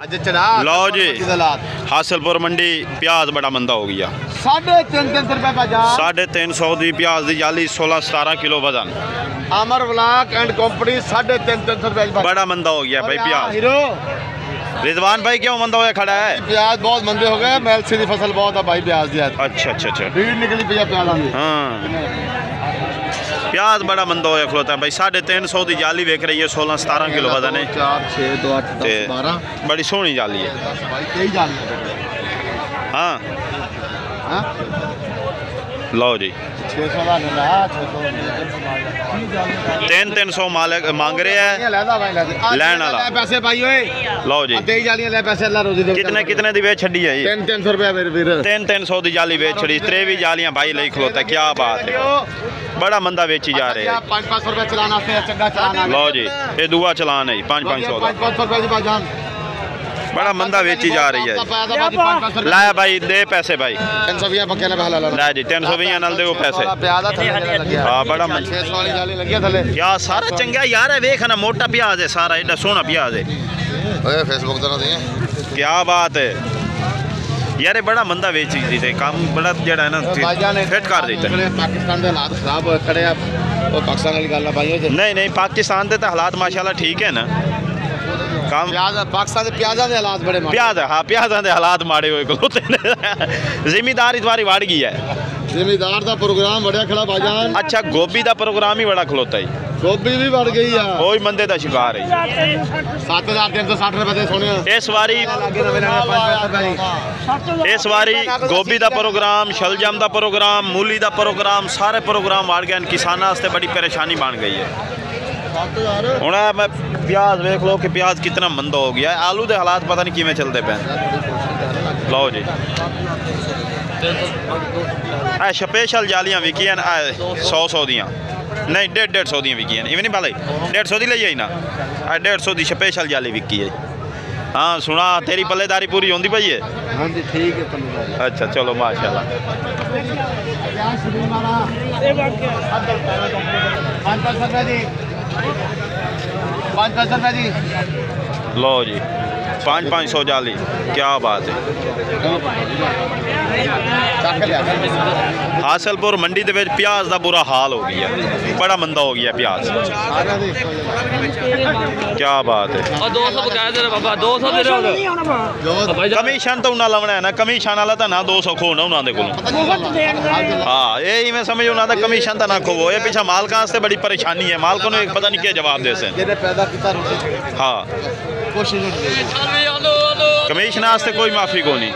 लो जी हासिलपुर मंडी प्याज बड़ा मंदा हो गया। 350 रुपए बाजार 350 दी प्याज दी जाली 16-17 किलो वजन। अमर ब्लॉक एंड कंपनी 350 रुपए बड़ा मंदा हो गया भाई प्याज। रिजवान भाई क्यों मंदा होया खड़ा है? प्याज बहुत मंदे हो गए, मेलसी की फसल बहुत है भाई प्याज दी। अच्छा भीड़ निकली पी प्याज। हाँ प्याज बड़ा मंदा होया खलोता है भाई। 350 दी जाली वेख रही है 16-17 किलो वजन है। 4 6 2 8 10 12 बड़ी सोहनी जाली है। हाँ लो जी 300 मांग रहे हैं लैन वाला पैसे भाई ओए। लो जी कितने दी वेच छड़ी है? 300 रुपए 300 दी जाली वेच छड़ी। 23 जालियां भाई लई खलोता है। क्या बात है, बड़ा मंदा बेची जा रहे हैं। 500 रुपए चलाना से चंगा चलाना। लो जी ये दुआ चलान है 500 रुपए बाजार बड़ा मंदा बेची जा रही है। लाया भाई दे पैसे भाई 320 पक्के ना बहला ला जी 320 नाल दे वो पैसे। हां बड़ा 600 वाली जाली लगी थले क्या सारा चंगा यार है। वेख ना मोटा प्याज है सारा, एडा सोना प्याज है। ओए फेसबुक तो ना दिए क्या बात है यार, ये बड़ा मंदा बेची दी काम बड़ा जेड़ा है ना फिट कर देता है। पाकिस्तान दे हालात खराब हो खड़े आ वो पाकिस्तान वाली गल भाई। नहीं पाकिस्तान दे तो हालात माशाल्लाह ठीक है ना। काम पाकिस्तान के प्याजा के हालात बड़े प्याज है। हाँ प्याजा के हालात माड़े हुए खलोते। जिमीदार इस बारी बढ़ गई है। जिमीदार का प्रोग्राम बढ़िया खड़ा भाईजान। अच्छा गोभी का प्रोग्राम ही बड़ा खलोता है। गोभी भी बढ़ गई है, कोई मंदे का शिकार है। 7360 रुपए सोने इस बारी गोभी का प्रोग्राम, शलजम का प्रोग्राम, मूली का प्रोग्राम, सारे प्रोग्राम बढ़ गए। किसानों वास्ते बड़ी परेशानी बन गई है। हुण मैं प्याज वेख लो कि प्याज कितना मंदा हो गया है। आलू के हालात पता नहीं किमें चलते पे। लो जी स्पेशल जालियां विकियां 100 दियाँ नहीं 150 दियाँ विकियां। इवें नहीं भाई 150 दी ली आई ना 150 दी स्पेशल जाली विकी है। हाँ सुना तेरी पल्लेदारी पूरी होंदी पई है। हाँ जी ठीक है। अच्छा चलो माशाल्लाह। 500 रुपए जी। लो जी 500 जाली क्या बात है। हासिलपुर मंडी के प्याज का बुरा हाल हो गया, बड़ा मंदा हो गया प्याज। क्या बात है। 200 कमीशन तो उन्हें लाना है ना, कमीशन वाला तो ना 200 खोना उन्होंने को। हाँ यही मैं समझ उन्होंने कमीशन तो ना खोवो। ये पीछे मालक वास्ते बड़ी परेशानी है। मालकों ने पता नहीं क्या जवाब दे से। हाँ कमीशन वास्ते कोई माफी को नहीं।